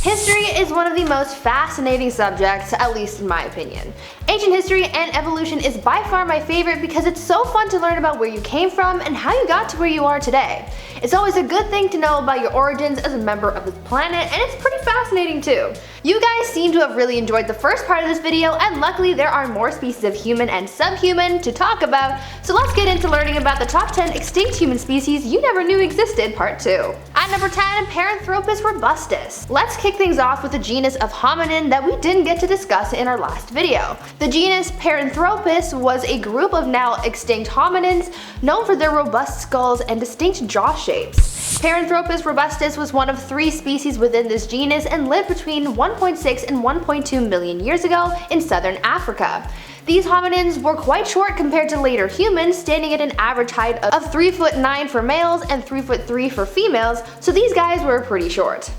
History is one of the most fascinating subjects, at least in my opinion. Ancient history and evolution is by far my favorite because it's so fun to learn about where you came from and how you got to where you are today. It's always a good thing to know about your origins as a member of this planet, and it's pretty fascinating too. You guys seem to have really enjoyed the first part of this video, and luckily there are more species of human and subhuman to talk about, so let's get into learning about the top 10 extinct human species you never knew existed, part 2. At number 10, Paranthropus Robustus. Let's kick things off with the genus of hominin that we didn't get to discuss in our last video. The genus Paranthropus was a group of now extinct hominins known for their robust skulls and distinct jaw shapes. Paranthropus robustus was one of 3 species within this genus and lived between 1.6 and 1.2 million years ago in southern Africa. These hominins were quite short compared to later humans, standing at an average height of 3'9" for males and 3'3" for females, so these guys were pretty short.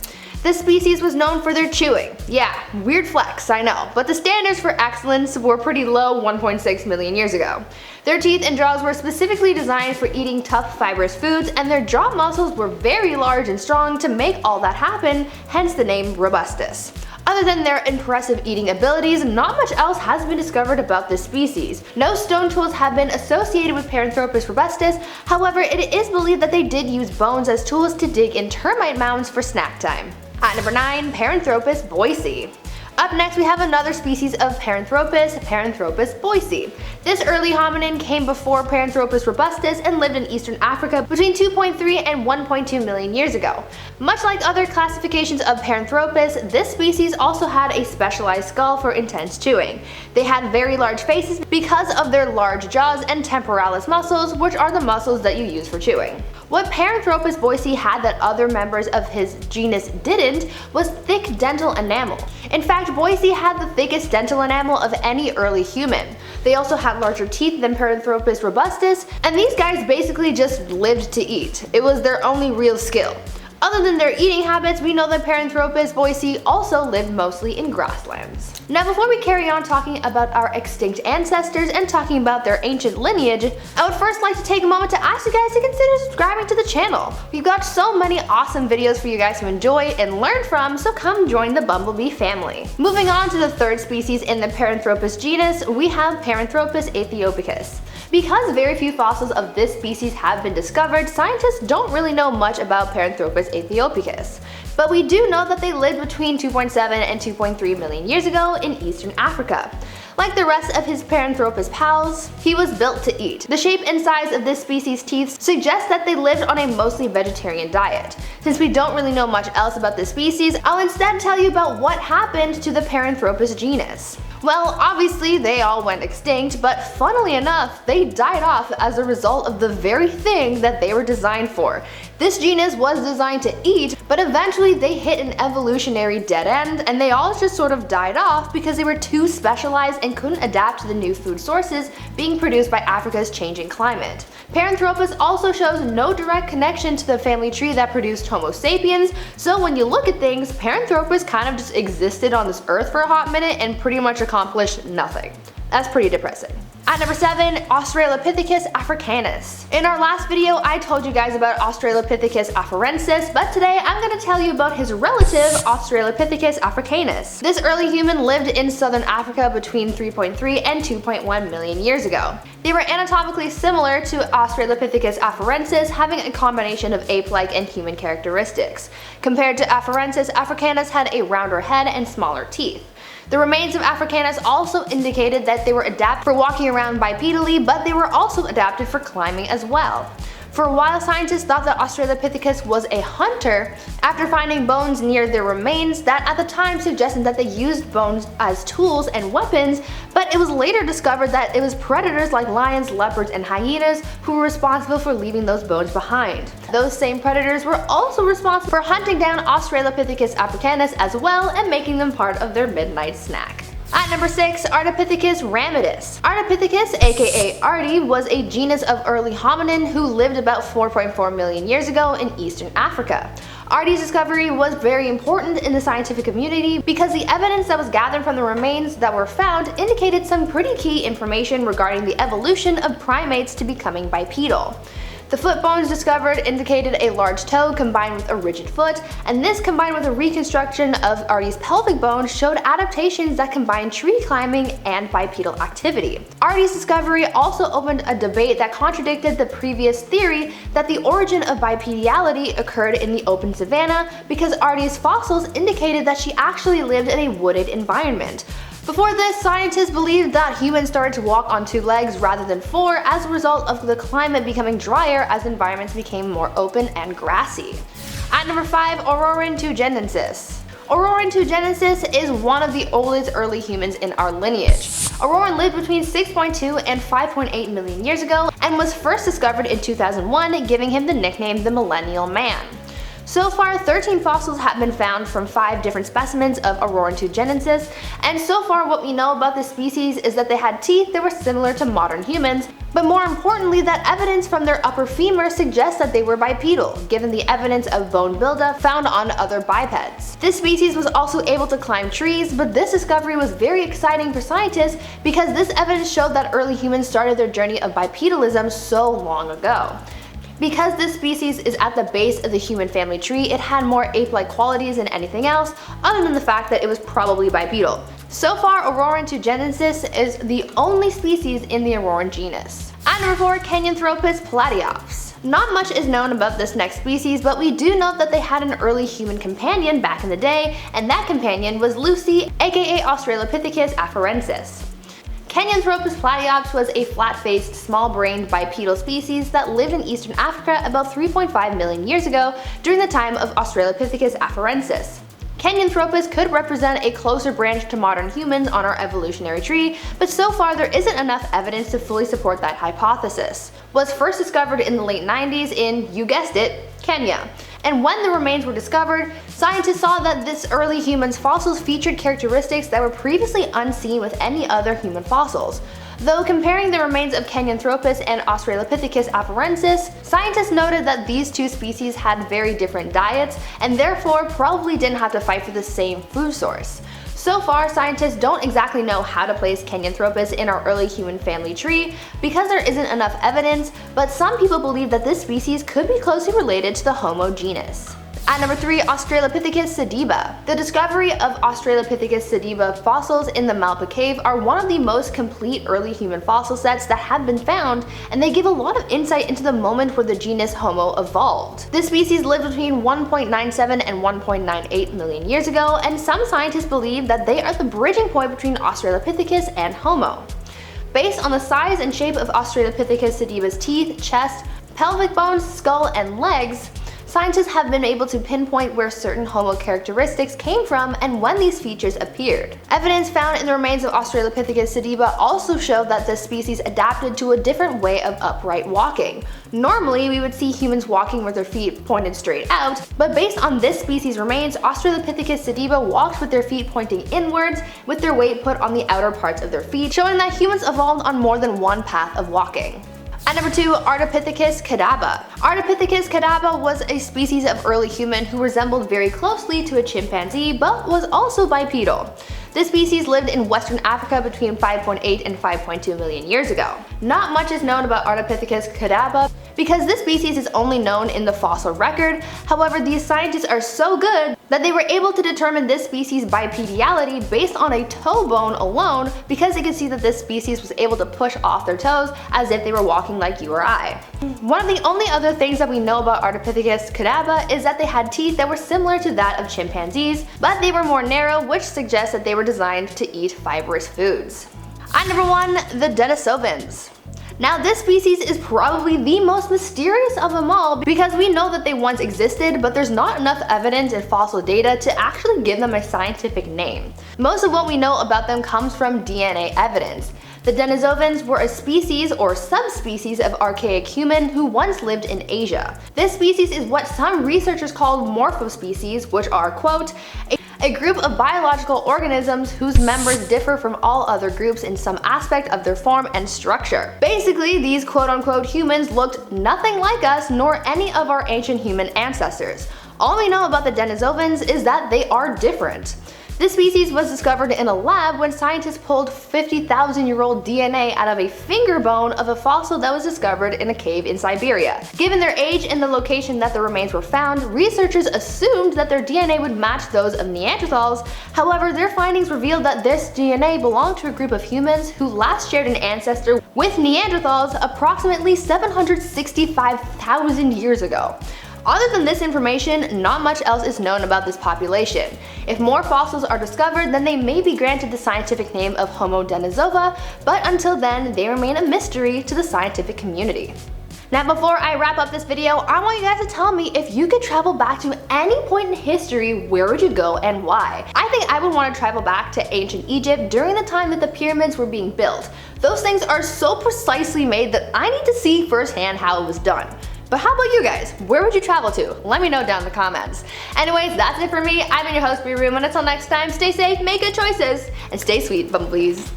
This species was known for their chewing. Yeah, weird flex, I know, but the standards for excellence were pretty low 1.6 million years ago. Their teeth and jaws were specifically designed for eating tough fibrous foods, and their jaw muscles were very large and strong to make all that happen, hence the name Robustus. Other than their impressive eating abilities, not much else has been discovered about this species. No stone tools have been associated with Paranthropus robustus, however it is believed that they did use bones as tools to dig in termite mounds for snack time. At number 9, Paranthropus Boisei. Up next we have another species of Paranthropus, Paranthropus Boisei. This early hominin came before Paranthropus robustus and lived in eastern Africa between 2.3 and 1.2 million years ago. Much like other classifications of Paranthropus, this species also had a specialized skull for intense chewing. They had very large faces because of their large jaws and temporalis muscles, which are the muscles that you use for chewing. What Paranthropus boisei had that other members of his genus didn't was thick dental enamel. In fact, Boisei had the thickest dental enamel of any early human. They also had larger teeth than Paranthropus robustus, and these guys basically just lived to eat. It was their only real skill. Other than their eating habits, we know that Paranthropus boisei also lived mostly in grasslands. Now before we carry on talking about our extinct ancestors and talking about their ancient lineage, I would first like to take a moment to ask you guys to consider subscribing to the channel. We've got so many awesome videos for you guys to enjoy and learn from, so come join the Bumblebee family. Moving on to the third species in the Paranthropus genus, we have Paranthropus Aethiopicus. Because very few fossils of this species have been discovered, scientists don't really know much about Paranthropus Aethiopicus. But we do know that they lived between 2.7 and 2.3 million years ago in eastern Africa. Like the rest of his Paranthropus pals, he was built to eat. The shape and size of this species' teeth suggest that they lived on a mostly vegetarian diet. Since we don't really know much else about this species, I'll instead tell you about what happened to the Paranthropus genus. Well, obviously they all went extinct, but funnily enough, they died off as a result of the very thing that they were designed for. This genus was designed to eat, but eventually they hit an evolutionary dead end, and they all just sort of died off because they were too specialized and couldn't adapt to the new food sources being produced by Africa's changing climate. Paranthropus also shows no direct connection to the family tree that produced Homo sapiens, so when you look at things, Paranthropus kind of just existed on this earth for a hot minute and pretty much accomplished nothing. That's pretty depressing. At number 7, Australopithecus Africanus. In our last video, I told you guys about Australopithecus Afarensis, but today I'm going to tell you about his relative, Australopithecus Africanus. This early human lived in southern Africa between 3.3 and 2.1 million years ago. They were anatomically similar to Australopithecus Afarensis, having a combination of ape-like and human characteristics. Compared to Afarensis, Africanus had a rounder head and smaller teeth. The remains of Africanus also indicated that they were adapted for walking around bipedally, but they were also adapted for climbing as well. For a while, scientists thought that Australopithecus was a hunter after finding bones near their remains that at the time suggested that they used bones as tools and weapons, but it was later discovered that it was predators like lions, leopards, and hyenas who were responsible for leaving those bones behind. Those same predators were also responsible for hunting down Australopithecus Africanus as well and making them part of their midnight snack. At number 6, Ardipithecus Ramidus. Ardipithecus, aka Ardi, was a genus of early hominin who lived about 4.4 million years ago in eastern Africa. Ardi's discovery was very important in the scientific community because the evidence that was gathered from the remains that were found indicated some pretty key information regarding the evolution of primates to becoming bipedal. The foot bones discovered indicated a large toe combined with a rigid foot, and this combined with a reconstruction of Artie's pelvic bone showed adaptations that combined tree climbing and bipedal activity. Artie's discovery also opened a debate that contradicted the previous theory that the origin of bipedality occurred in the open savanna, because Artie's fossils indicated that she actually lived in a wooded environment. Before this, scientists believed that humans started to walk on 2 legs rather than 4 as a result of the climate becoming drier as environments became more open and grassy. At number 5, Australopithecus. Australopithecus is one of the oldest early humans in our lineage. Auroran lived between 6.2 and 5.8 million years ago and was first discovered in 2001, giving him the nickname the Millennial Man. So far, 13 fossils have been found from 5 different specimens of Australopithecus, and so far what we know about this species is that they had teeth that were similar to modern humans, but more importantly that evidence from their upper femur suggests that they were bipedal, given the evidence of bone buildup found on other bipeds. This species was also able to climb trees, but this discovery was very exciting for scientists because this evidence showed that early humans started their journey of bipedalism so long ago. Because this species is at the base of the human family tree, it had more ape-like qualities than anything else, other than the fact that it was probably bipedal. So far, Australopithecus is the only species in the Auroran genus. At number 4, Kenyanthropus Platyops. Not much is known about this next species, but we do know that they had an early human companion back in the day, and that companion was Lucy, aka Australopithecus Afarensis. Kenyanthropus Platyops was a flat-faced, small-brained bipedal species that lived in eastern Africa about 3.5 million years ago during the time of Australopithecus Afarensis. Kenyanthropus could represent a closer branch to modern humans on our evolutionary tree, but so far there isn't enough evidence to fully support that hypothesis. Was first discovered in the late 90s in, you guessed it, Kenya. And when the remains were discovered, scientists saw that this early human's fossils featured characteristics that were previously unseen with any other human fossils. Though comparing the remains of Kenyanthropus and Australopithecus Afarensis, scientists noted that these 2 species had very different diets and therefore probably didn't have to fight for the same food source. So far, scientists don't exactly know how to place Kenyanthropus in our early human family tree because there isn't enough evidence, but some people believe that this species could be closely related to the Homo genus. At number 3, Australopithecus Sediba. The discovery of Australopithecus Sediba fossils in the Malpa Cave are one of the most complete early human fossil sets that have been found, and they give a lot of insight into the moment where the genus Homo evolved. This species lived between 1.97 and 1.98 million years ago, and some scientists believe that they are the bridging point between Australopithecus and Homo. Based on the size and shape of Australopithecus Sediba's teeth, chest, pelvic bones, skull, and legs, scientists have been able to pinpoint where certain Homo characteristics came from and when these features appeared. Evidence found in the remains of Australopithecus Sediba also showed that this species adapted to a different way of upright walking. Normally, we would see humans walking with their feet pointed straight out, but based on this species' remains, Australopithecus Sediba walked with their feet pointing inwards, with their weight put on the outer parts of their feet, showing that humans evolved on more than one path of walking. At number 2, Ardipithecus Kadabba. Ardipithecus Kadabba was a species of early human who resembled very closely to a chimpanzee but was also bipedal. This species lived in Western Africa between 5.8 and 5.2 million years ago. Not much is known about Ardipithecus Kadabba because this species is only known in the fossil record. However, these scientists are so good that they were able to determine this species' bipedality based on a toe bone alone, because they could see that this species was able to push off their toes as if they were walking like you or I. One of the only other things that we know about Ardipithecus Kadabba is that they had teeth that were similar to that of chimpanzees, but they were more narrow, which suggests that they were designed to eat fibrous foods. At number 1, the Denisovans. Now this species is probably the most mysterious of them all because we know that they once existed, but there's not enough evidence in fossil data to actually give them a scientific name. Most of what we know about them comes from DNA evidence. The Denisovans were a species or subspecies of archaic human who once lived in Asia. This species is what some researchers call morphospecies, which are, quote, a group of biological organisms whose members differ from all other groups in some aspect of their form and structure. Basically, these quote-unquote humans looked nothing like us nor any of our ancient human ancestors. All we know about the Denisovans is that they are different. This species was discovered in a lab when scientists pulled 50,000-year-old DNA out of a finger bone of a fossil that was discovered in a cave in Siberia. Given their age and the location that the remains were found, researchers assumed that their DNA would match those of Neanderthals. However, their findings revealed that this DNA belonged to a group of humans who last shared an ancestor with Neanderthals approximately 765,000 years ago. Other than this information, not much else is known about this population. If more fossils are discovered, then they may be granted the scientific name of Homo denisova, but until then, they remain a mystery to the scientific community. Now before I wrap up this video, I want you guys to tell me if you could travel back to any point in history, where would you go and why? I think I would want to travel back to ancient Egypt during the time that the pyramids were being built. Those things are so precisely made that I need to see firsthand how it was done. But how about you guys? Where would you travel to? Let me know down in the comments. Anyways, that's it for me. I've been your host, Bree Room, and until next time, stay safe, make good choices, and stay sweet, bumblebees.